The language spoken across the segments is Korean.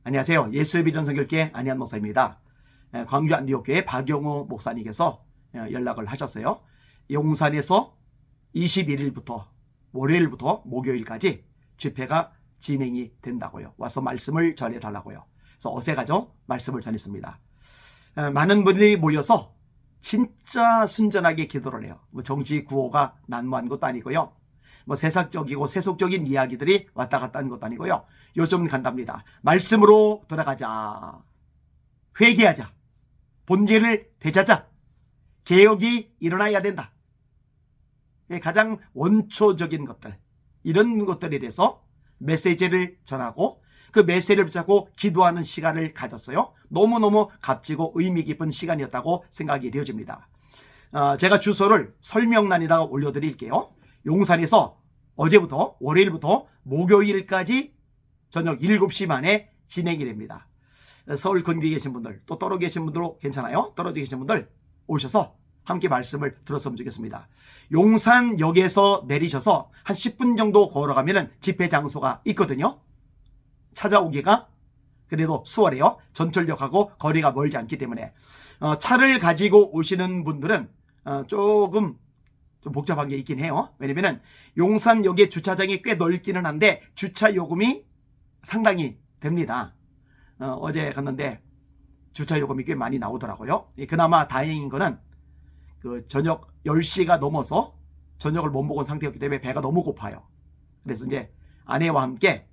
안녕하세요. 예수비전 선교회 안희한 목사입니다. 광주 안디옥교회 박영호 목사님께서 연락을 하셨어요. 용산에서 21일부터 월요일부터 목요일까지 집회가 진행이 된다고요. 와서 말씀을 전해달라고요. 그래서 어제 가죠 말씀을 전했습니다. 많은 분들이 모여서 진짜 순전하게 기도를 해요. 정치 구호가 난무한 것도 아니고요. 세상적이고 세속적인 이야기들이 왔다 갔다 하는 것도 아니고요. 요즘 간답니다. 말씀으로 돌아가자. 회개하자. 본질을 되찾자. 개혁이 일어나야 된다. 가장 원초적인 것들, 이런 것들에 대해서 메시지를 전하고 그 메시지를 붙잡고 기도하는 시간을 가졌어요. 너무너무 값지고 의미 깊은 시간이었다고 생각이 되어집니다. 제가 주소를 설명란에다가 올려드릴게요. 용산에서 어제부터 월요일부터 목요일까지 저녁 7시 반에 진행이 됩니다. 서울 근교에 계신 분들, 또 떨어져 계신 분들도 괜찮아요. 떨어져 계신 분들 오셔서 함께 말씀을 들었으면 좋겠습니다. 용산역에서 내리셔서 한 10분 정도 걸어가면 집회 장소가 있거든요. 찾아오기가 그래도 수월해요. 전철역하고 거리가 멀지 않기 때문에. 차를 가지고 오시는 분들은 조금 좀 복잡한 게 있긴 해요. 왜냐면은 용산역의 주차장이 꽤 넓기는 한데 주차 요금이 상당히 됩니다. 어제 갔는데 주차 요금이 꽤 많이 나오더라고요. 그나마 다행인 거는 그 저녁 10시가 넘어서 저녁을 못 먹은 상태였기 때문에 배가 너무 고파요. 그래서 이제 아내와 함께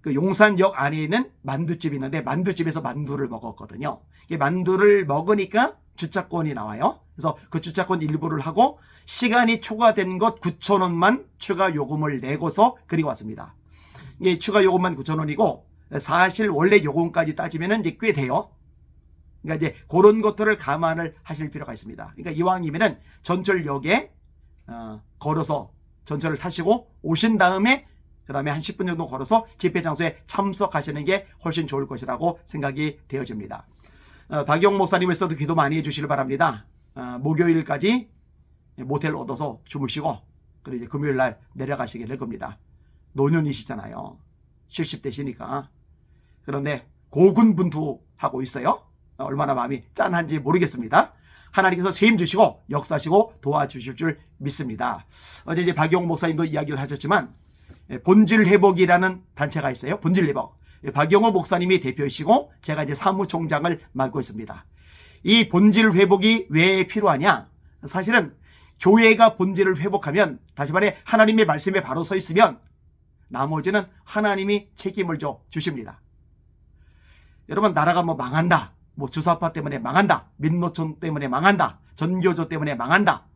그 용산역 안에 있는 만두집이 있는데 만두집에서 만두를 먹었거든요. 만두를 먹으니까 주차권이 나와요. 그래서 그 주차권 일부를 하고 시간이 초과된 것 9,000원만 추가 요금을 내고서 그리고 왔습니다. 이게 추가 요금만 9,000원이고 사실 원래 요금까지 따지면 이제 꽤 돼요. 그러니까 이제 그런 것들을 감안을 하실 필요가 있습니다. 그러니까 이왕이면은 전철역에 걸어서 전철을 타시고 오신 다음에 그다음에 한 10분 정도 걸어서 집회 장소에 참석하시는 게 훨씬 좋을 것이라고 생각이 되어집니다. 박영 목사님에서도 기도 많이 해주시길 바랍니다. 목요일까지 모텔 얻어서 주무시고 그리고 이제 금요일 날 내려가시게 될 겁니다. 노년이시잖아요. 70대시니까. 그런데 고군분투하고 있어요. 얼마나 마음이 짠한지 모르겠습니다. 하나님께서 책임 주시고 역사하시고 도와주실 줄 믿습니다. 어제 이제 박용 목사님도 이야기를 하셨지만 본질 회복이라는 단체가 있어요. 본질 회복. 박영호 목사님이 대표이시고 제가 이제 사무총장을 맡고 있습니다. 이 본질 회복이 왜 필요하냐? 사실은 교회가 본질을 회복하면 다시 말해 하나님의 말씀에 바로 서 있으면 나머지는 하나님이 책임을 주십니다. 여러분 나라가 망한다. 주사파 때문에 망한다. 민노총 때문에 망한다. 전교조 때문에 망한다.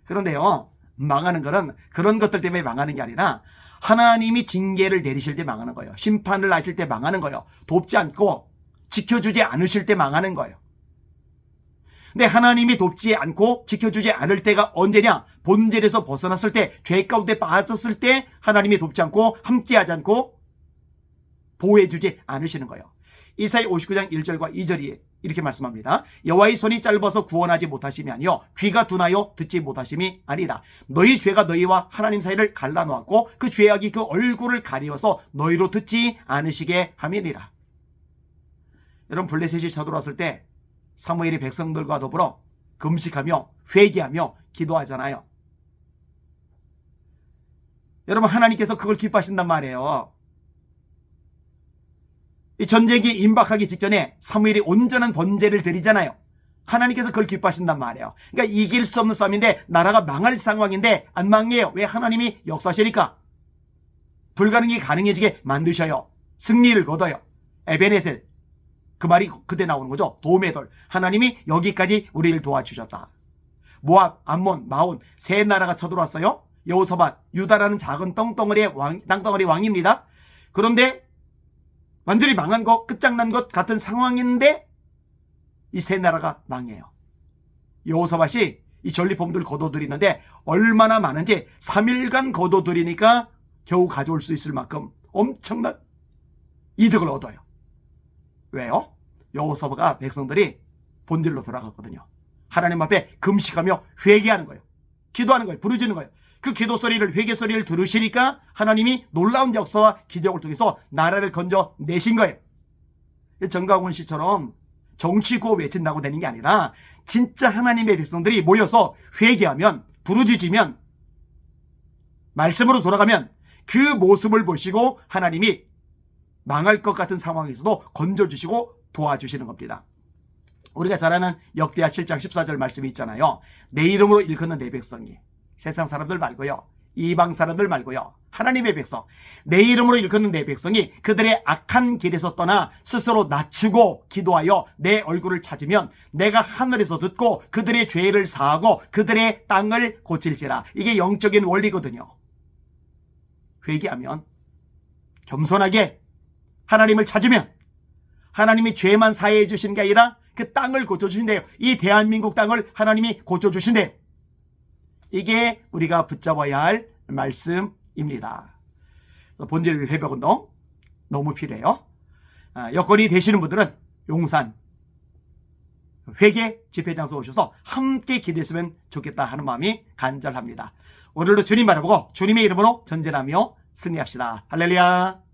그런데요. 망하는 거는 그런 것들 때문에 망하는 게 아니라 하나님이 징계를 내리실 때 망하는 거예요. 심판을 하실 때 망하는 거예요. 돕지 않고 지켜주지 않으실 때 망하는 거예요. 근데 하나님이 돕지 않고 지켜주지 않을 때가 언제냐? 본질에서 벗어났을 때, 죄 가운데 빠졌을 때 하나님이 돕지 않고 함께하지 않고 보호해주지 않으시는 거예요. 이사야 59장 1절과 2절이 이렇게 말씀합니다. 여호와의 손이 짧아서 구원하지 못하심이 아니요 귀가 둔하여 듣지 못하심이 아니다. 너희 죄가 너희와 하나님 사이를 갈라놓았고 그 죄악이 그 얼굴을 가리워서 너희로 듣지 않으시게 함이니라. 여러분 블레셋이 쳐들어왔을 때 사무엘이 백성들과 더불어 금식하며 회개하며 기도하잖아요. 여러분 하나님께서 그걸 기뻐하신단 말이에요. 이 전쟁이 임박하기 직전에 사무엘이 온전한 번제를 드리잖아요. 하나님께서 그걸 기뻐하신단 말이에요. 그러니까 이길 수 없는 싸움인데 나라가 망할 상황인데 안 망해요. 왜? 하나님이 역사하시니까. 불가능이 가능해지게 만드셔요. 승리를 거둬요. 에베네셀. 그 말이 그때 나오는 거죠. 도움의 돌. 하나님이 여기까지 우리를 도와주셨다. 모압, 암몬, 마온 세 나라가 쳐들어왔어요. 여호사밧, 유다라는 작은 땅덩어리 왕입니다. 그런데 완전히 망한 것, 끝장난 것 같은 상황인데 이 세 나라가 망해요. 여호사밧이 이 전리품들을 거둬들이는데 얼마나 많은지 3일간 거둬들이니까 겨우 가져올 수 있을 만큼 엄청난 이득을 얻어요. 왜요? 여호사밧과 백성들이 본질로 돌아갔거든요. 하나님 앞에 금식하며 회개하는 거예요. 기도하는 거예요. 부르짖는 거예요. 그 기도 소리를, 회개 소리를 들으시니까 하나님이 놀라운 역사와 기적을 통해서 나라를 건져 내신 거예요. 정강훈 씨처럼 정치 구호 외친다고 되는 게 아니라 진짜 하나님의 백성들이 모여서 회개하면, 부르짖으면, 말씀으로 돌아가면 그 모습을 보시고 하나님이 망할 것 같은 상황에서도 건져주시고 도와주시는 겁니다. 우리가 잘 아는 역대하 7장 14절 말씀이 있잖아요. 내 이름으로 일컫는 내 백성이, 세상 사람들 말고요, 이방 사람들 말고요, 하나님의 백성, 내 이름으로 일컫는 내 백성이 그들의 악한 길에서 떠나 스스로 낮추고 기도하여 내 얼굴을 찾으면 내가 하늘에서 듣고 그들의 죄를 사하고 그들의 땅을 고칠지라. 이게 영적인 원리거든요. 회개하면, 겸손하게 하나님을 찾으면 하나님이 죄만 사해해 주시는 게 아니라 그 땅을 고쳐주신대요. 이 대한민국 땅을 하나님이 고쳐주신대요. 이게 우리가 붙잡아야 할 말씀입니다. 본질 회복운동 너무 필요해요. 여건이 되시는 분들은 용산 회개 집회장소 오셔서 함께 기도했으면 좋겠다 하는 마음이 간절합니다. 오늘도 주님 바라보고 주님의 이름으로 전진하며 승리합시다. 할렐루야.